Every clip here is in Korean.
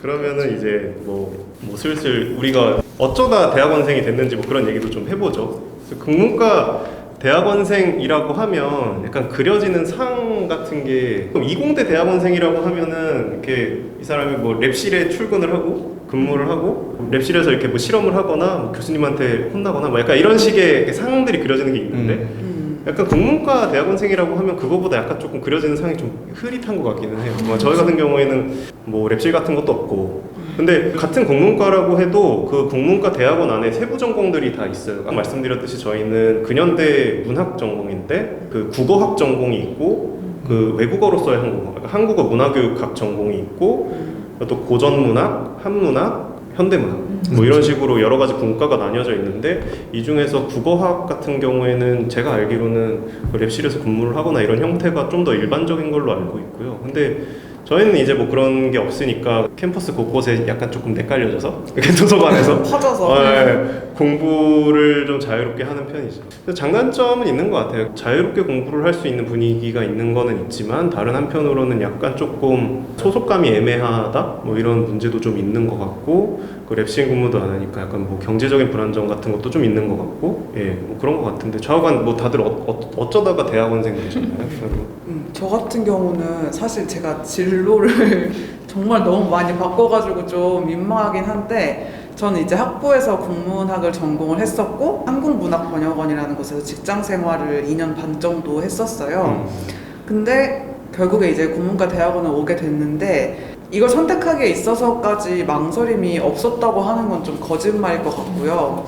그러면은 이제 뭐 슬슬 우리가 어쩌다 대학원생이 됐는지 뭐 그런 얘기도 좀 해보죠. 국문과 대학원생이라고 하면 약간 그려지는 상 같은 게 이공대 대학원생이라고 하면은 이렇게 이 사람이 뭐 랩실에 출근을 하고 근무를 하고 랩실에서 이렇게 뭐 실험을 하거나 뭐 교수님한테 혼나거나 뭐 약간 이런 식의 상들이 그려지는 게 있는데 약간 국문과 대학원생이라고 하면 그거보다 약간 조금 그려지는 상이 좀 흐릿한 것 같기는 해요. 저희 같은 경우에는 뭐 랩실 같은 것도 없고 근데 같은 국문과라고 해도 그 국문과 대학원 안에 세부 전공들이 다 있어요. 아까 말씀드렸듯이 저희는 근현대 문학 전공인데 그 국어학 전공이 있고 그 외국어로서의 한국어, 그러니까 한국어 문화교육학 전공이 있고 또 고전문학, 한문학, 현대문학 뭐 이런 식으로 여러 가지 분과가 나뉘어져 있는데 이 중에서 국어학 같은 경우에는 제가 알기로는 그 랩실에서 근무를 하거나 이런 형태가 좀 더 일반적인 걸로 알고 있고요. 근데 저희는 이제 뭐 그런 게 없으니까 캠퍼스 곳곳에 약간 조금 헷갈려져서 이렇게 도서관에서 퍼져서 공부를 좀 자유롭게 하는 편이죠. 장단점은 있는 것 같아요. 자유롭게 공부를 할 수 있는 분위기가 있는 거는 있지만 다른 한편으로는 약간 조금 소속감이 애매하다 뭐 이런 문제도 좀 있는 것 같고 그 랩실 근무도 안 하니까 약간 뭐 경제적인 불안정 같은 것도 좀 있는 것 같고 뭐 그런 것 같은데 좌우간 뭐 다들 어쩌다가 대학원생 되셨나요? 저 같은 경우는 사실 제가 진로를 정말 너무 많이 바꿔가지고 좀 민망하긴 한데 저는 이제 학부에서 국문학을 전공을 했었고 한국문학번역원이라는 곳에서 직장 생활을 2년 반 정도 했었어요. 근데 결국에 이제 국문과 대학원을 오게 됐는데 이걸 선택하기에 있어서까지 망설임이 없었다고 하는 건 좀 거짓말일 것 같고요.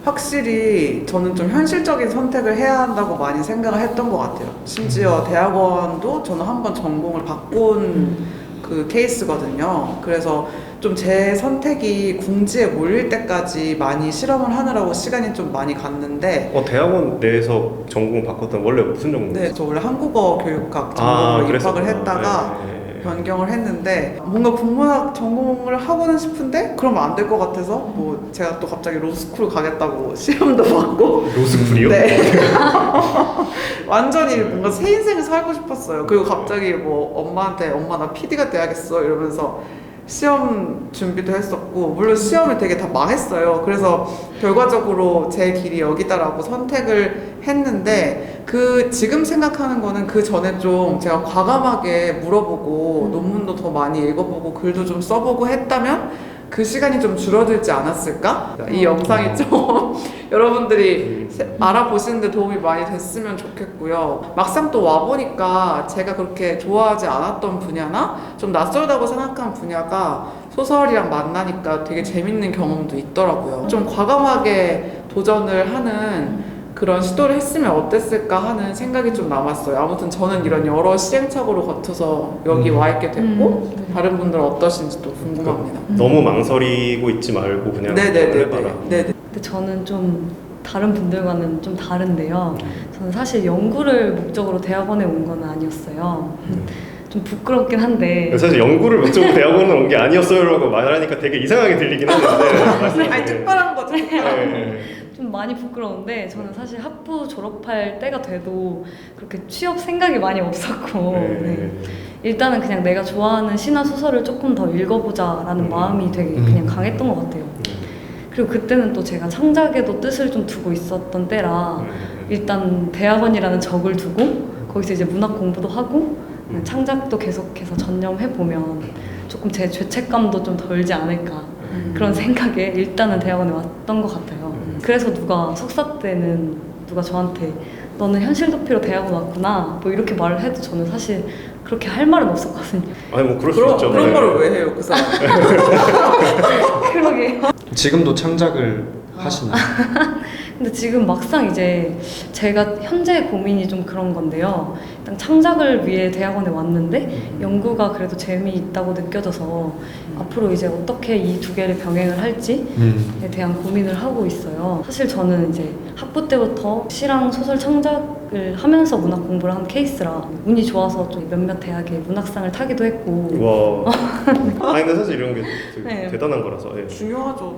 확실히 저는 좀 현실적인 선택을 해야 한다고 많이 생각을 했던 것 같아요. 심지어 대학원도 저는 한번 전공을 바꾼 그 케이스거든요. 그래서 좀 제 선택이 궁지에 몰릴 때까지 많이 실험을 하느라고 시간이 좀 많이 갔는데 대학원 내에서 전공 바꿨던 원래 무슨 전공이었어요? 네, 저 원래 한국어 교육학 전공으로 입학을 했다가 변경을 했는데 뭔가 국문학 전공을 하고는 싶은데 그러면 안 될 것 같아서 뭐 제가 또 갑자기 로스쿨 가겠다고 시험도 받고 로스쿨이요? 네 완전히 뭔가 새 인생을 살고 싶었어요. 그리고 갑자기 뭐 엄마한테 엄마 나 PD가 돼야겠어 이러면서 시험 준비도 했었고 물론 시험을 되게 다 망했어요. 그래서 결과적으로 제 길이 여기다라고 선택을 했는데 그 지금 생각하는 거는 그 전에 좀 제가 과감하게 물어보고 논문도 더 많이 읽어보고 글도 좀 써보고 했다면 그 시간이 좀 줄어들지 않았을까? 이 영상이 좀 여러분들이 알아보시는데 도움이 많이 됐으면 좋겠고요. 막상 또 와보니까 제가 그렇게 좋아하지 않았던 분야나 좀 낯설다고 생각한 분야가 소설이랑 만나니까 되게 재밌는 경험도 있더라고요. 좀 과감하게 도전을 하는 그런 시도를 했으면 어땠을까 하는 생각이 좀 남았어요. 아무튼 저는 이런 여러 시행착오를 거쳐서 여기 와 있게 됐고 다른 분들은 어떠신지도 궁금합니다. 너무 망설이고 있지 말고 그냥 해봐라. 네네. 근데 저는 좀 다른 분들과는 좀 다른데요. 저는 사실 연구를 목적으로 대학원에 온 건 아니었어요. 좀 부끄럽긴 한데 사실 연구를 목적으로 대학원에 온 게 아니었어요라고 말하니까 되게 이상하게 들리긴 하는데 아니 특별한 거죠. 좀 많이 부끄러운데 저는 사실 학부 졸업할 때가 돼도 그렇게 취업 생각이 많이 없었고 일단은 그냥 내가 좋아하는 시나 소설을 조금 더 읽어보자라는 마음이 되게 그냥 강했던 것 같아요. 그리고 그때는 또 제가 창작에도 뜻을 좀 두고 있었던 때라 일단 대학원이라는 적을 두고 거기서 이제 문학 공부도 하고 창작도 계속해서 전념해보면 조금 제 죄책감도 좀 덜지 않을까 그런 생각에 일단은 대학원에 왔던 것 같아요. 그래서 누가 석사 때는 누가 저한테 너는 현실 도피로 대학원 왔구나 뭐 이렇게 말을 해도 저는 사실 그렇게 할 말은 없었거든요. 아니 뭐 그럴 수 있죠. 그런 거를 왜 해요, 그 사람? 그러게. 지금도 창작을 하시나요? 근데 지금 막상 이제 제가 현재 고민이 좀 그런 건데요. 일단 창작을 위해 대학원에 왔는데 연구가 그래도 재미있다고 느껴져서 앞으로 이제 어떻게 이 두 개를 병행을 할지에 대한 고민을 하고 있어요. 사실 저는 이제 학부 때부터 시랑 소설 창작을 하면서 문학 공부를 한 케이스라 운이 좋아서 좀 몇몇 대학에 문학상을 타기도 했고. 와. 아니 근데 사실 이런 게 되게 네. 대단한 거라서. 중요하죠.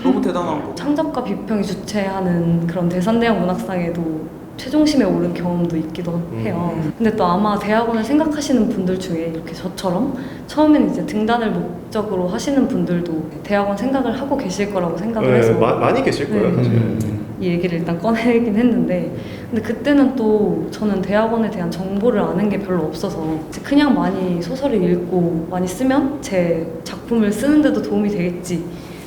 너무 대단한 거. 창작과 비평이 주최하는 그런 대산대학 문학상에도 최종심에 오른 경험도 있기도 해요. 근데 또 아마 대학원을 생각하시는 분들 중에 이렇게 저처럼 처음엔 이제 등단을 목적으로 하시는 분들도 대학원 생각을 하고 계실 거라고 생각을 해서 많이 계실 거예요, 네. 사실. 이 얘기를 일단 꺼내긴 했는데, 근데 그때는 또 저는 대학원에 대한 정보를 아는 게 별로 없어서 그냥 많이 소설을 읽고 많이 쓰면 제 작품을 쓰는데도 도움이 되겠지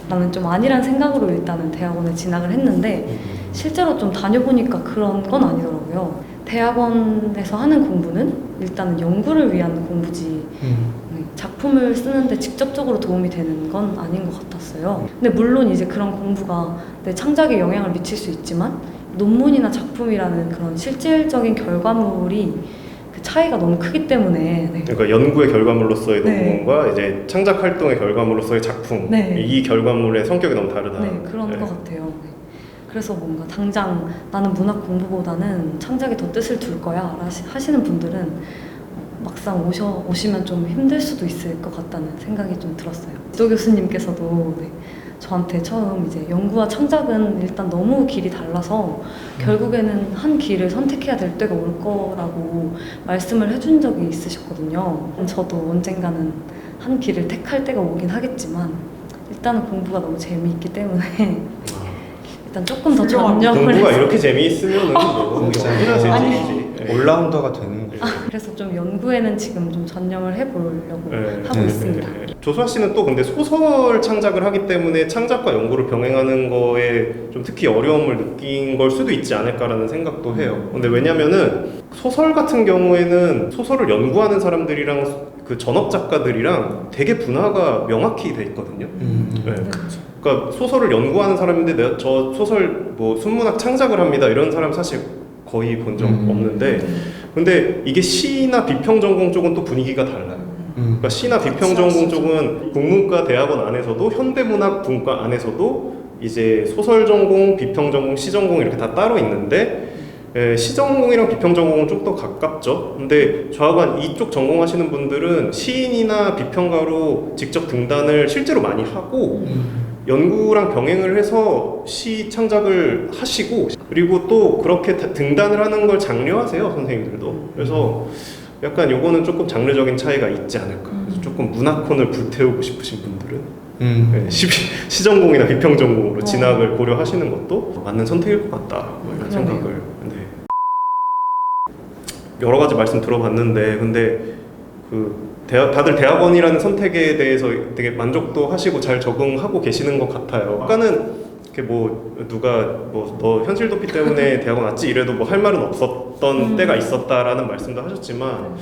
라는 좀 아니란 생각으로 일단은 대학원에 진학을 했는데, 실제로 좀 다녀보니까 그런 건 아니더라고요. 대학원에서 하는 공부는 일단은 연구를 위한 공부지 작품을 쓰는데 직접적으로 도움이 되는 건 아닌 것 같았어요. 근데 물론 이제 그런 공부가 내 창작에 영향을 미칠 수 있지만 논문이나 작품이라는 그런 실질적인 결과물이 그 차이가 너무 크기 때문에 그러니까 연구의 결과물로서의 네. 논문과 이제 창작 활동의 결과물로서의 작품, 네. 이 결과물의 성격이 너무 다르다. 네, 그런 것 같아요. 네. 그래서 뭔가 당장 나는 문학 공부보다는 창작에 더 뜻을 둘 거야 하시는 분들은 막상 오시면 좀 힘들 수도 있을 것 같다는 생각이 좀 들었어요. 지도 교수님께서도 저한테 처음 이제 연구와 창작은 일단 너무 길이 달라서 결국에는 한 길을 선택해야 될 때가 올 거라고 말씀을 해준 적이 있으셨거든요. 저도 언젠가는 한 길을 택할 때가 오긴 하겠지만 일단은 공부가 너무 재미있기 때문에 일단 조금 더 훌륭한 전념을 공부가 해서 이렇게 재미있으면은 뭐 진짜. 어디나 아니. 재미있지. 네. 올라운더가 되는 거죠. 그래서 좀 연구에는 지금 좀 전념을 해보려고 네. 하고 네. 있습니다. 조수아 씨는 또 근데 소설 창작을 하기 때문에 창작과 연구를 병행하는 거에 좀 특히 어려움을 느낀 걸 수도 있지 않을까라는 생각도 해요. 근데 왜냐면은 소설 같은 경우에는 소설을 연구하는 사람들이랑 그 전업 작가들이랑 되게 분화가 명확히 돼 있거든요. 네. 그러니까 소설을 연구하는 사람인데 내가 저 소설 뭐 순문학 창작을 합니다 이런 사람 사실 거의 본 적 없는데, 근데 이게 시나 비평 전공 쪽은 또 분위기가 달라요. 그러니까 시나 비평 전공 쪽은 국문과 대학원 안에서도 현대문학 분과 안에서도 이제 소설 전공, 비평 전공, 시 전공 이렇게 다 따로 있는데 시 전공이랑 비평 전공은 좀 더 가깝죠. 근데 저하고 이쪽 전공하시는 분들은 시인이나 비평가로 직접 등단을 실제로 많이 하고 연구랑 병행을 해서 시 창작을 하시고, 그리고 또 그렇게 등단을 하는 걸 장려하세요, 선생님들도. 그래서 약간 요거는 조금 장르적인 차이가 있지 않을까. 그래서 조금 문학콘을 불태우고 싶으신 분들은 네, 시전공이나 비평전공으로 진학을 고려하시는 것도 맞는 선택일 것 같다, 뭐 이런 그러네요. 생각을. 네. 여러 가지 말씀 들어봤는데, 근데 다들 대학원이라는 선택에 대해서 되게 만족도 하시고 잘 적응하고 계시는 것 같아요. 아까는 이렇게 뭐 누가 뭐 너 현실 도피 때문에 대학원 왔지 이래도 뭐 할 말은 없었던 때가 있었다라는 말씀도 하셨지만,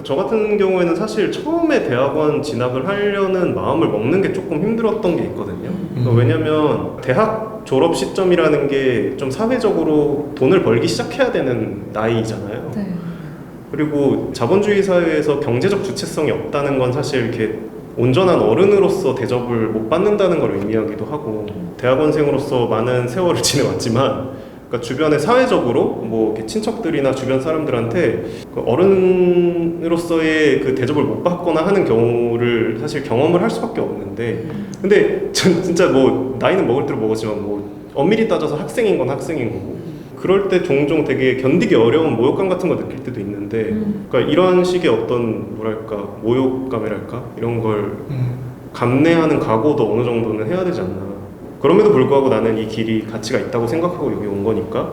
저 같은 경우에는 사실 처음에 대학원 진학을 하려는 마음을 먹는 게 조금 힘들었던 게 있거든요. 왜냐면 대학 졸업 시점이라는 게 좀 사회적으로 돈을 벌기 시작해야 되는 나이잖아요. 네. 그리고 자본주의 사회에서 경제적 주체성이 없다는 건 사실 이렇게 온전한 어른으로서 대접을 못 받는다는 걸 의미하기도 하고, 대학원생으로서 많은 세월을 지내왔지만, 그러니까 주변에 사회적으로 뭐 이렇게 친척들이나 주변 사람들한테 그 어른으로서의 그 대접을 못 받거나 하는 경우를 사실 경험을 할 수밖에 없는데, 근데 전 진짜 뭐 나이는 먹을 대로 먹었지만 뭐 엄밀히 따져서 학생인 건 학생인 거고, 그럴 때 종종 되게 견디기 어려운 모욕감 같은 거 느낄 때도 있는데, 그러니까 이런 식의 어떤 뭐랄까 모욕감이랄까 이런 걸 감내하는 각오도 어느 정도는 해야 되지 않나. 그럼에도 불구하고 나는 이 길이 가치가 있다고 생각하고 여기 온 거니까.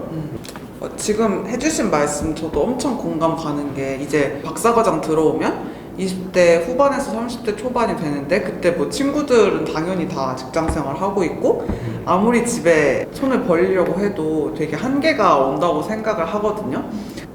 지금 해주신 말씀 저도 엄청 공감 가는 게, 이제 박사과정 들어오면 20대 후반에서 30대 초반이 되는데, 그때 뭐 친구들은 당연히 다 직장생활 하고 있고 아무리 집에 손을 벌리려고 해도 되게 한계가 온다고 생각을 하거든요.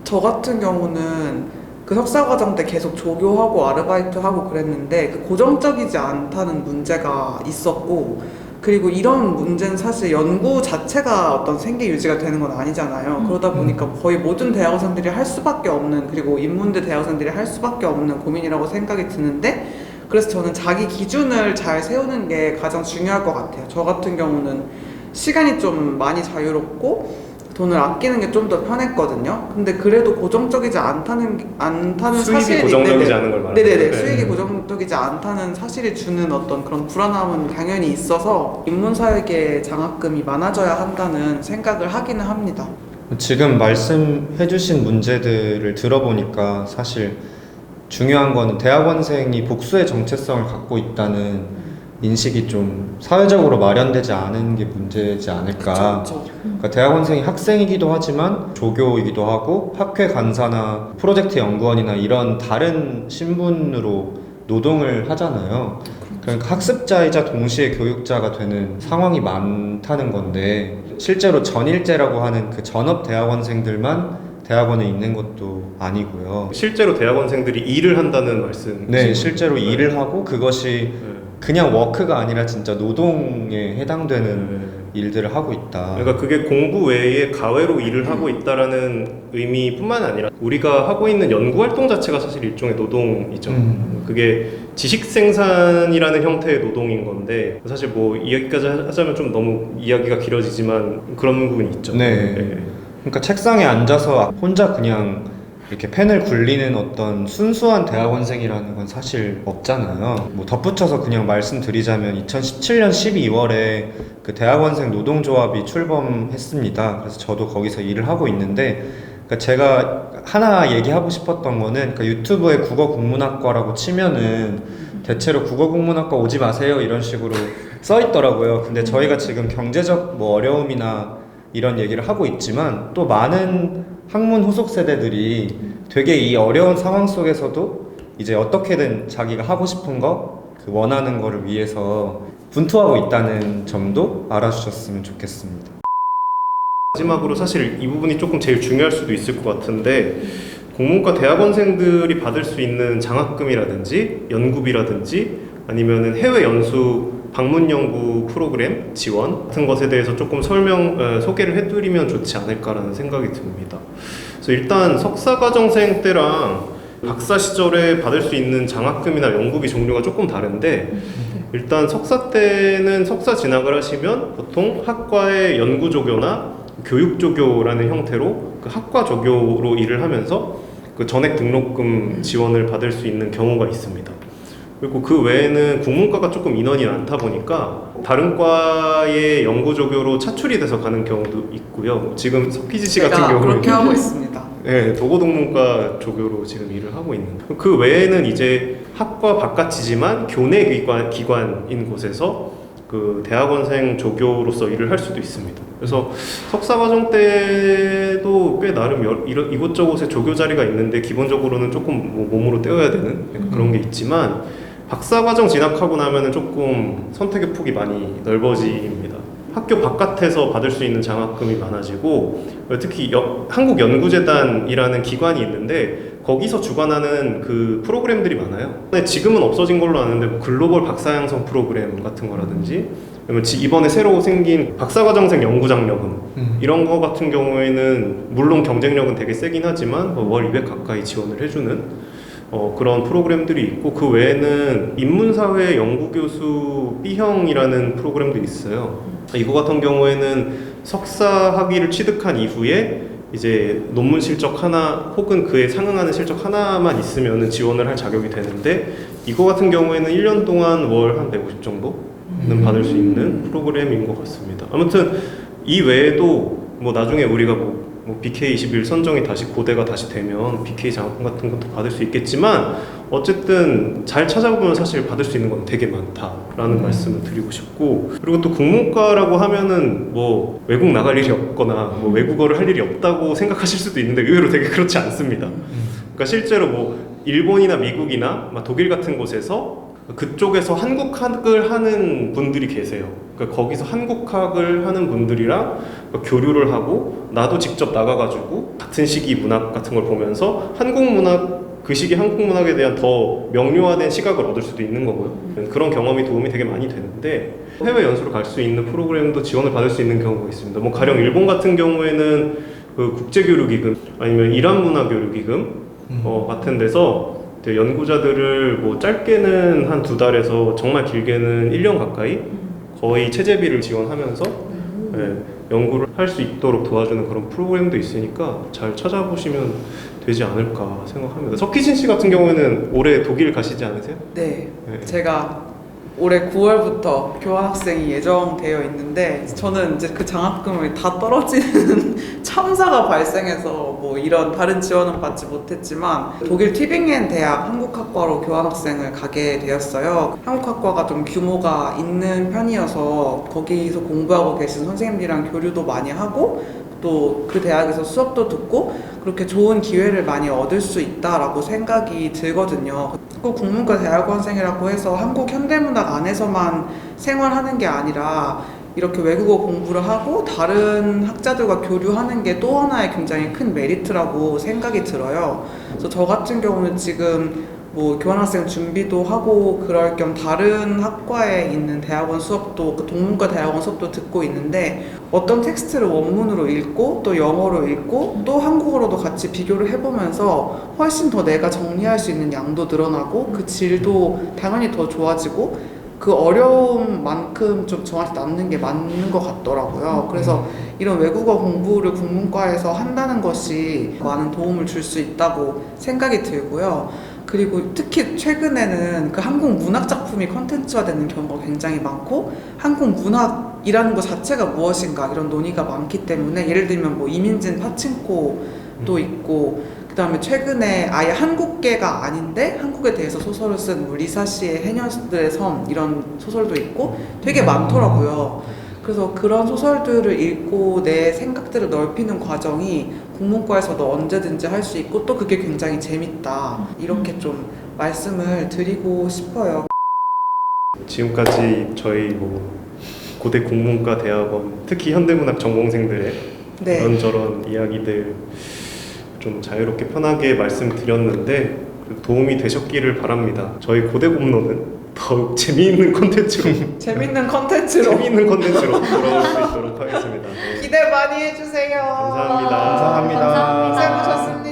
저 같은 경우는 그 석사과정 때 계속 조교하고 아르바이트하고 그랬는데, 그 고정적이지 않다는 문제가 있었고, 그리고 이런 문제는 사실 연구 자체가 어떤 생계 유지가 되는 건 아니잖아요. 그러다 보니까 거의 모든 대학원생들이 할 수밖에 없는, 그리고 인문대 대학원생들이 할 수밖에 없는 고민이라고 생각이 드는데, 그래서 저는 자기 기준을 잘 세우는 게 가장 중요할 것 같아요. 저 같은 경우는 시간이 좀 많이 자유롭고 돈을 아끼는 게 좀 더 편했거든요. 근데 그래도 고정적이지 않다는 수입이 사실이, 고정적이지 않은 걸 말하는 네네네, 거예요. 수익이 고정적이지 않다는 사실이 주는 어떤 그런 불안함은 당연히 있어서 인문사회계 장학금이 많아져야 한다는 생각을 하기는 합니다. 지금 말씀해주신 문제들을 들어보니까 사실 중요한 거는 대학원생이 복수의 정체성을 갖고 있다는 인식이 좀 사회적으로 마련되지 않은 게 문제지 않을까. 그쵸. 그러니까 대학원생이 학생이기도 하지만 조교이기도 하고 학회 간사나 프로젝트 연구원이나 이런 다른 신분으로 노동을 하잖아요. 그러니까 학습자이자 동시에 교육자가 되는 상황이 많다는 건데 실제로 전일제라고 하는 그 전업 대학원생들만 대학원에 있는 것도 아니고요. 실제로 대학원생들이 일을 한다는 말씀. 네, 실제로 일을 하고 그것이 네. 그냥 워크가 아니라 진짜 노동에 해당되는 네. 일들을 하고 있다. 그러니까 그게 공부 외에 가외로 일을 하고 있다라는 의미뿐만 아니라 우리가 하고 있는 연구 활동 자체가 사실 일종의 노동이죠. 그게 지식 생산이라는 형태의 노동인 건데 사실 뭐 이야기까지 하자면 좀 너무 이야기가 길어지지만 그런 부분이 있죠. 네. 그러니까 책상에 앉아서 혼자 그냥 이렇게 펜을 굴리는 어떤 순수한 대학원생이라는 건 사실 없잖아요. 뭐 덧붙여서 그냥 말씀드리자면 2017년 12월에 그 대학원생 노동조합이 출범했습니다. 그래서 저도 거기서 일을 하고 있는데 그러니까 제가 하나 얘기하고 싶었던 거는 그러니까 유튜브에 국어국문학과라고 치면은 대체로 국어국문학과 오지 마세요 이런 식으로 써 있더라고요. 근데 저희가 지금 경제적 뭐 어려움이나 이런 얘기를 하고 있지만 또 많은 학문 후속 세대들이 되게 이 어려운 상황 속에서도 이제 어떻게든 자기가 하고 싶은 거, 그 원하는 거를 위해서 분투하고 있다는 점도 알아주셨으면 좋겠습니다. 마지막으로 사실 이 부분이 조금 제일 중요할 수도 있을 것 같은데 국문과 대학원생들이 받을 수 있는 장학금이라든지 연구비라든지 아니면은 해외 연수 방문 연구 프로그램 지원 같은 것에 대해서 조금 소개를 해드리면 좋지 않을까라는 생각이 듭니다. 그래서 일단 석사과정생 때랑 박사 시절에 받을 수 있는 장학금이나 연구비 종류가 조금 다른데 일단 석사 때는 석사 진학을 하시면 보통 학과의 연구조교나 교육조교라는 형태로 그 학과 조교로 일을 하면서 그 전액 등록금 지원을 받을 수 있는 경우가 있습니다. 그리고 그 외에는 국문과가 조금 인원이 많다 보니까 다른 과의 연구조교로 차출이 돼서 가는 경우도 있고요. 지금 석희지 씨 같은 경우는 그렇게 하고 있습니다. 네, 도고동문과 조교로 지금 일을 하고 있는. 그 외에는 이제 학과 바깥이지만 교내 기관인 곳에서 그 대학원생 조교로서 일을 할 수도 있습니다. 그래서 석사과정 때도 꽤 나름 이곳저곳에 조교 자리가 있는데 기본적으로는 조금 뭐 몸으로 떼어야 되는 그런 게 있지만 박사과정 진학하고 나면은 조금 선택의 폭이 많이 넓어집니다. 학교 바깥에서 받을 수 있는 장학금이 많아지고 특히 한국연구재단이라는 기관이 있는데 거기서 주관하는 그 프로그램들이 많아요. 근데 지금은 없어진 걸로 아는데 뭐 글로벌 박사양성 프로그램 같은 거라든지 그러면 이번에 새로 생긴 박사과정생 연구장려금 이런 거 같은 경우에는 물론 경쟁력은 되게 세긴 하지만 월 200 가까이 지원을 해주는 그런 프로그램들이 있고 그 외에는 인문사회 연구교수 B형이라는 프로그램도 있어요. 이거 같은 경우에는 석사 학위를 취득한 이후에 이제 논문 실적 하나 혹은 그에 상응하는 실적 하나만 있으면 지원을 할 자격이 되는데 이거 같은 경우에는 1년 동안 월 한 150 정도는 받을 수 있는 프로그램인 것 같습니다. 아무튼 이 외에도 뭐 나중에 우리가 뭐 BK21 선정이 다시 고대가 다시 되면 BK 장학금 같은 것도 받을 수 있겠지만 어쨌든 잘 찾아보면 사실 받을 수 있는 건 되게 많다라는 말씀을 드리고 싶고 그리고 또 국문과라고 하면은 뭐 외국 나갈 일이 없거나 뭐 외국어를 할 일이 없다고 생각하실 수도 있는데 의외로 되게 그렇지 않습니다. 그러니까 실제로 뭐 일본이나 미국이나 독일 같은 곳에서 그쪽에서 한국학을 하는 분들이 계세요. 그러니까 거기서 한국학을 하는 분들이랑 교류를 하고 나도 직접 나가가지고 같은 시기 문학 같은 걸 보면서 한국 문학 그 시기 한국 문학에 대한 더 명료화된 시각을 얻을 수도 있는 거고요. 그런 경험이 도움이 되게 많이 되는데 해외 연수로 갈 수 있는 프로그램도 지원을 받을 수 있는 경우가 있습니다. 뭐 가령 일본 같은 경우에는 그 국제교류기금 아니면 이란문화교류기금 같은 데서 연구자들을 뭐 짧게는 한 2달에서 정말 길게는 1년 가까이 거의 체제비를 지원하면서 연구를 할 수 있도록 도와주는 그런 프로그램도 있으니까 잘 찾아보시면 되지 않을까 생각합니다. 석희진 씨 같은 경우에는 올해 독일 가시지 않으세요? 네, 네. 제가 올해 9월부터 교환학생이 예정되어 있는데 저는 이제 그 장학금을 다 떨어지는 참사가 발생해서 뭐 이런 다른 지원은 받지 못했지만 독일 튜빙겐 대학 한국학과로 교환학생을 가게 되었어요. 한국학과가 좀 규모가 있는 편이어서 거기서 공부하고 계신 선생님들이랑 교류도 많이 하고 또 그 대학에서 수업도 듣고 그렇게 좋은 기회를 많이 얻을 수 있다라고 생각이 들거든요. 꼭 국문과 대학원생이라고 해서 한국 현대문학 안에서만 생활하는 게 아니라 이렇게 외국어 공부를 하고 다른 학자들과 교류하는 게 또 하나의 굉장히 큰 메리트라고 생각이 들어요. 그래서 저 같은 경우는 지금 뭐 교환학생 준비도 하고 그럴 겸 다른 학과에 있는 대학원 수업도 그 동문과 대학원 수업도 듣고 있는데 어떤 텍스트를 원문으로 읽고 또 영어로 읽고 또 한국어로도 같이 비교를 해보면서 훨씬 더 내가 정리할 수 있는 양도 늘어나고 그 질도 당연히 더 좋아지고 그 어려움만큼 좀 저한테 남는 게 맞는 것 같더라고요. 그래서 이런 외국어 공부를 국문과에서 한다는 것이 많은 도움을 줄 수 있다고 생각이 들고요. 그리고 특히 최근에는 그 한국 문학 작품이 컨텐츠화되는 경우가 굉장히 많고 한국 문학이라는 것 자체가 무엇인가 이런 논의가 많기 때문에 예를 들면 뭐 이민진 파친코도 있고 그 다음에 최근에 아예 한국계가 아닌데 한국에 대해서 소설을 쓴 뭐 리사 씨의 해녀들의 섬 이런 소설도 있고 되게 많더라고요. 그래서 그런 소설들을 읽고 내 생각들을 넓히는 과정이 국문과에서도 언제든지 할 수 있고 또 그게 굉장히 재밌다 이렇게 좀 말씀을 드리고 싶어요. 지금까지 저희 뭐 고대 국문과 대학원 특히 현대문학 전공생들의 네. 이런저런 이야기들 좀 자유롭게 편하게 말씀드렸는데 도움이 되셨기를 바랍니다. 저희 고대 공론은 더욱 재미있는 콘텐츠로 재밌는 컨텐츠로 재미있는 콘텐츠로 돌아올 수 있도록 하겠습니다. 네. 기대 많이 해주세요. 감사합니다. 감사합니다. 감사합니다. 고생하셨습니다.